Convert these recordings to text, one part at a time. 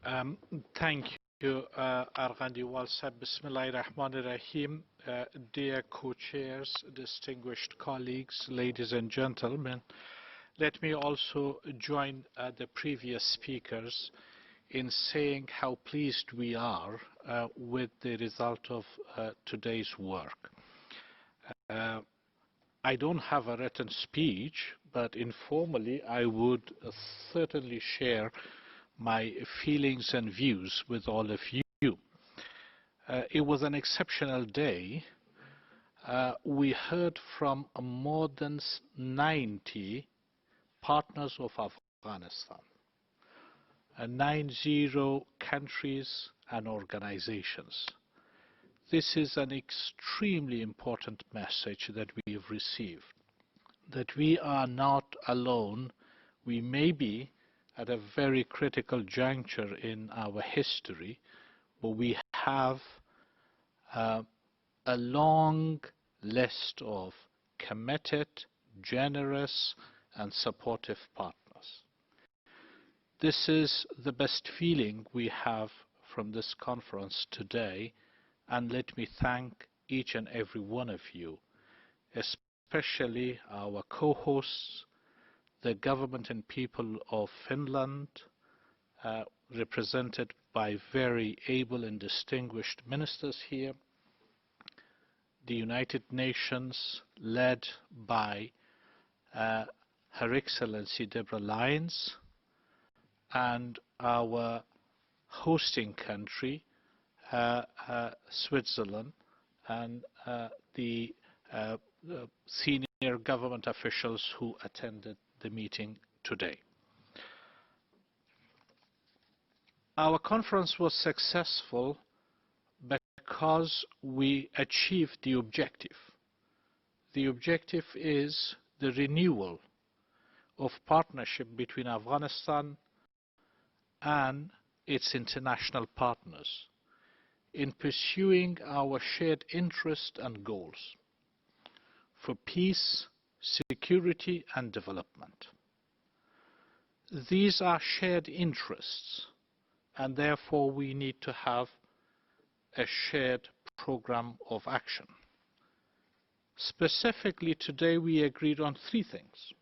Um, Thank you, Arghandi Walsab. Bismillahir Rahmanir Rahim. Dear co-chairs, distinguished colleagues, ladies and gentlemen, let me also join the previous speakers in saying how pleased we are with the result of today's work. I don't have a written speech, but informally I would certainly share my feelings and views with all of you. It was an exceptional day. We heard from more than 90 partners of Afghanistan, 90 countries and organizations. This is an extremely important message that we have received, that we are not alone. We may be at a very critical juncture in our history, but we have a long list of committed, generous, and supportive partners. This is the best feeling we have from this conference today, and let me thank each and every one of you, especially our co-hosts, the government and people of Finland, represented by very able and distinguished ministers here, the United Nations, led by Her Excellency Deborah Lyons, and our hosting country, Switzerland, and the senior government officials who attended the meeting today. Our conference was successful because we achieved the objective. The objective is the renewal of partnership between Afghanistan and its international partners in pursuing our shared interests and goals for peace, security and development. These are shared interests, and therefore we need to have a shared program of action. Specifically today we agreed on 3 things.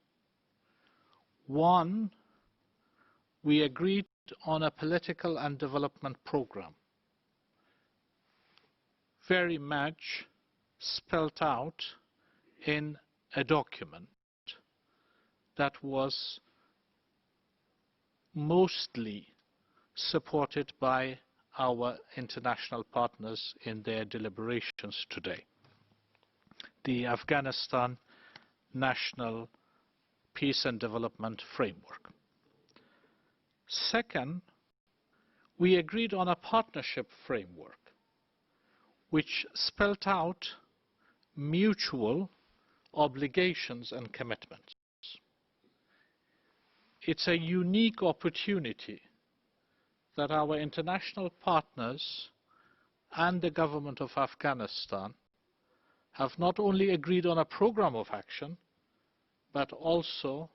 One, we agreed on a political and development program, very much spelled out in a document that was mostly supported by our international partners in their deliberations today. The Afghanistan National Peace and Development Framework. Second, we agreed on a partnership framework which spelled out mutual obligations and commitments. It's a unique opportunity that our international partners and the government of Afghanistan have not only agreed on a program of action, but also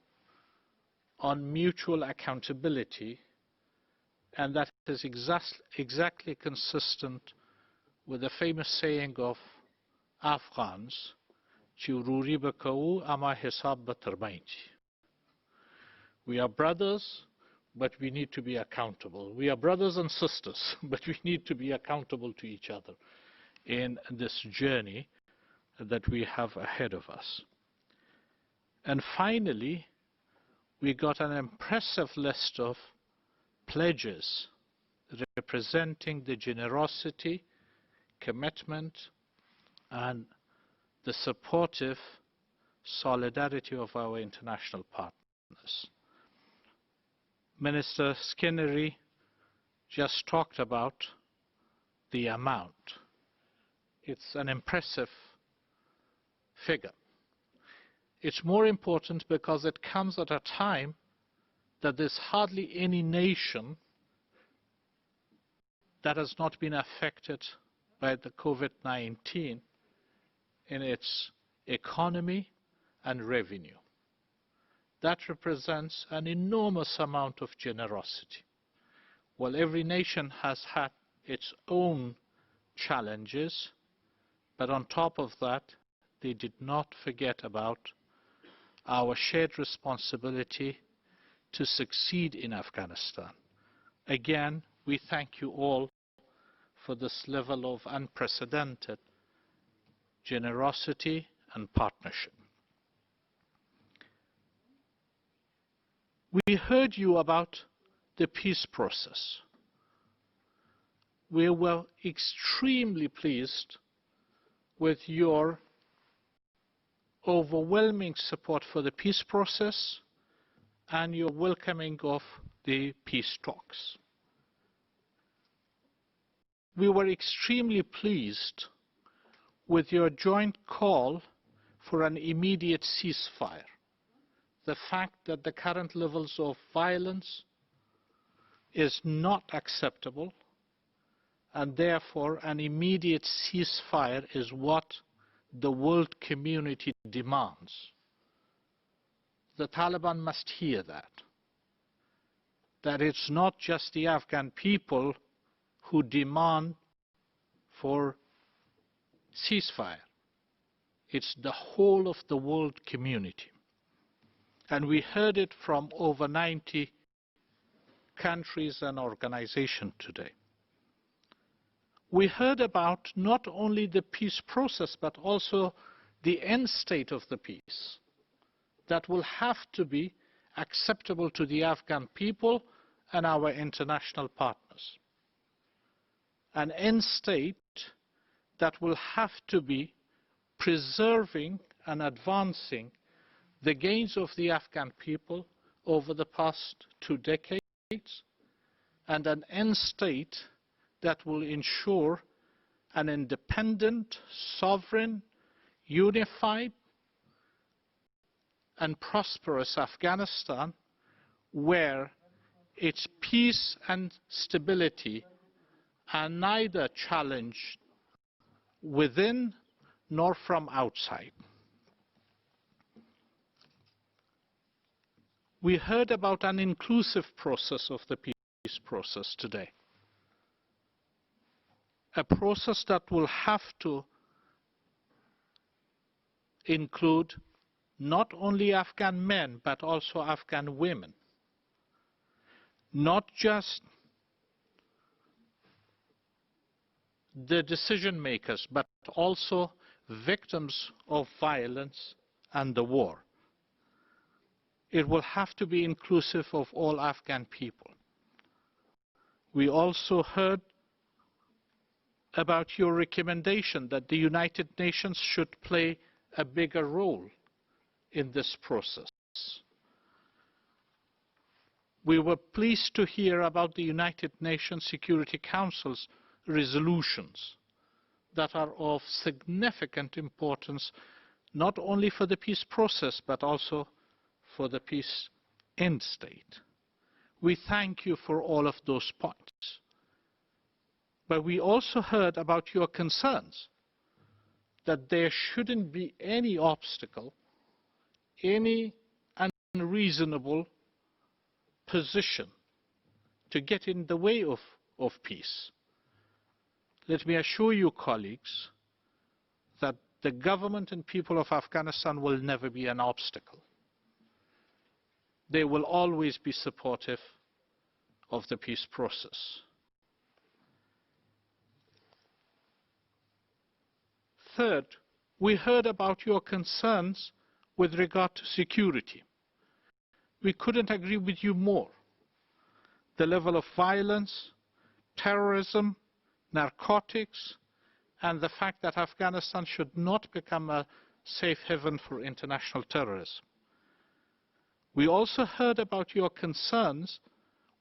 on mutual accountability, and that is exactly consistent with the famous saying of Afghans, we are brothers, but we need to be accountable. We are brothers and sisters, but we need to be accountable to each other in this journey that we have ahead of us. And finally, we got an impressive list of pledges representing the generosity, commitment, and the supportive solidarity of our international partners. Minister Skinnery just talked about the amount. It's an impressive figure. It's more important because it comes at a time that there's hardly any nation that has not been affected by the COVID-19 in its economy and revenue. That represents an enormous amount of generosity. Well, every nation has had its own challenges, but on top of that, they did not forget about our shared responsibility to succeed in Afghanistan. Again, we thank you all for this level of unprecedented generosity and partnership. We heard you about the peace process. We were extremely pleased with your overwhelming support for the peace process and your welcoming of the peace talks. We were extremely pleased with your joint call for an immediate ceasefire. The fact that the current levels of violence is not acceptable, and therefore an immediate ceasefire is what the world community demands. The Taliban must hear that it's not just the Afghan people who demand for ceasefire. It's the whole of the world community. And we heard it from over 90 countries and organizations today. We heard about not only the peace process, but also the end state of the peace that will have to be acceptable to the Afghan people and our international partners. An end state that will have to be preserving and advancing the gains of the Afghan people over the past 2 decades, and an end state that will ensure an independent, sovereign, unified, and prosperous Afghanistan, where its peace and stability are neither challenged within nor from outside. We heard about an inclusive process of the peace process today. A process that will have to include not only Afghan men, but also Afghan women. Not just the decision makers, but also victims of violence and the war. It will have to be inclusive of all Afghan people. We also heard about your recommendation that the United Nations should play a bigger role in this process. We were pleased to hear about the United Nations Security Council's resolutions that are of significant importance, not only for the peace process, but also for the peace end state. We thank you for all of those points. But we also heard about your concerns that there shouldn't be any obstacle, any unreasonable position to get in the way of peace. Let me assure you, colleagues, that the government and people of Afghanistan will never be an obstacle. They will always be supportive of the peace process. Third, we heard about your concerns with regard to security. We couldn't agree with you more. The level of violence, terrorism, narcotics, and the fact that Afghanistan should not become a safe haven for international terrorism. We also heard about your concerns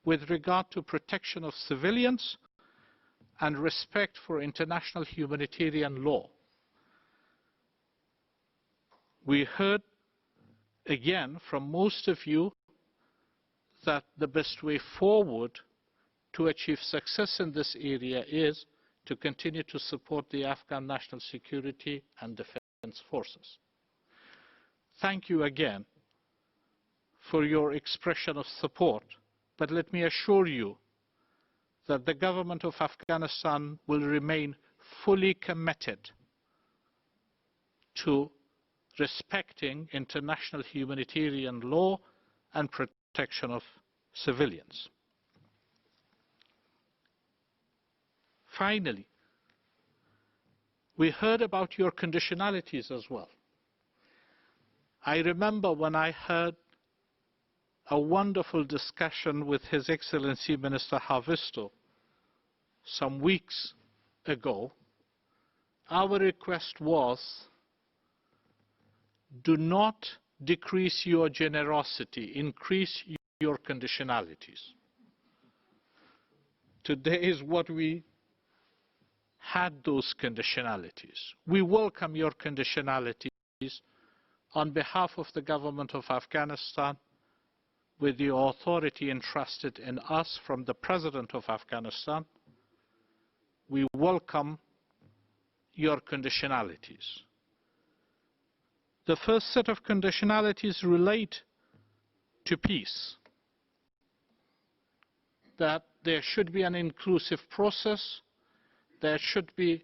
with regard to protection of civilians and respect for international humanitarian law. We heard again from most of you that the best way forward to achieve success in this area is to continue to support the Afghan national security and defense forces. Thank you again for your expression of support, but let me assure you that the government of Afghanistan will remain fully committed to respecting international humanitarian law and protection of civilians. Finally, we heard about your conditionalities as well. I remember when I heard a wonderful discussion with His Excellency Minister Havisto some weeks ago. Our request was, do not decrease your generosity, increase your conditionalities. Today is what we had, those conditionalities. We welcome your conditionalities on behalf of the government of Afghanistan, with the authority entrusted in us from the President of Afghanistan. We welcome your conditionalities. The first set of conditionalities relate to peace, that there should be an inclusive process, there should be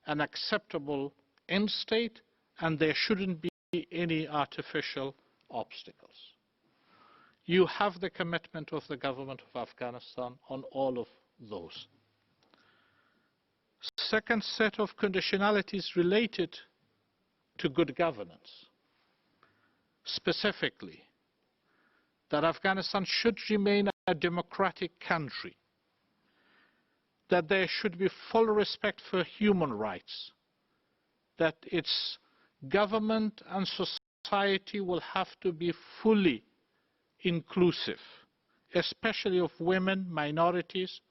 an acceptable end state, and there shouldn't be any artificial obstacles. You have the commitment of the government of Afghanistan on all of those. Second set of conditionalities related to good governance. Specifically, that Afghanistan should remain a democratic country, that there should be full respect for human rights, that its government and society will have to be fully inclusive, especially of women, minorities,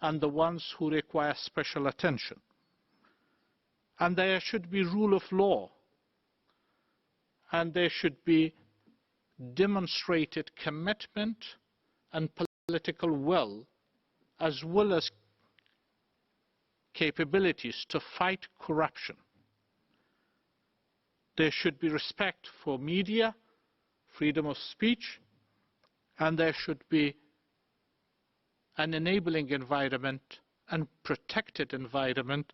and the ones who require special attention. And there should be rule of law, and there should be demonstrated commitment and political will, as well as capabilities to fight corruption. There should be respect for media, freedom of speech, and there should be an enabling environment and protected environment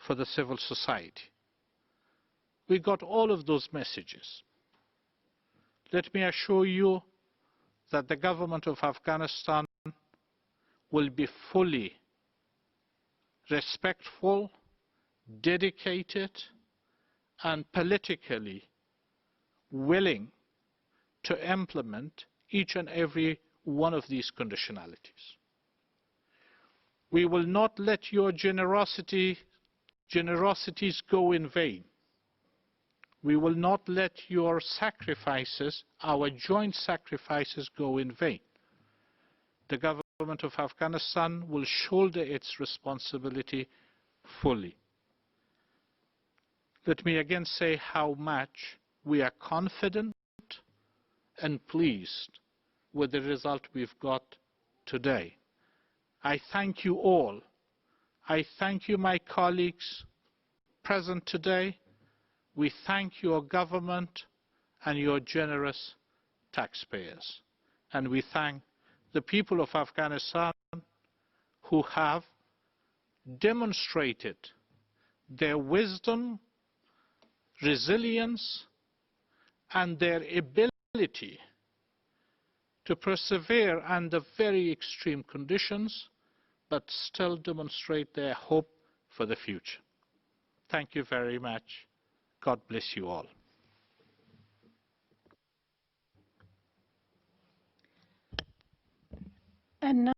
for the civil society. We got all of those messages. Let me assure you that the government of Afghanistan will be fully respectful, dedicated, and politically willing to implement each and every one of these conditionalities. We will not let your generosities go in vain. We will not let your sacrifices, our joint sacrifices, go in vain. The government of Afghanistan will shoulder its responsibility fully. Let me again say how much we are confident and pleased with the result we've got today. I thank you all. I thank you, my colleagues present today. We thank your government and your generous taxpayers. And we thank the people of Afghanistan who have demonstrated their wisdom, resilience, and their ability to persevere under very extreme conditions, but still demonstrate their hope for the future. Thank you very much. God bless you all. And now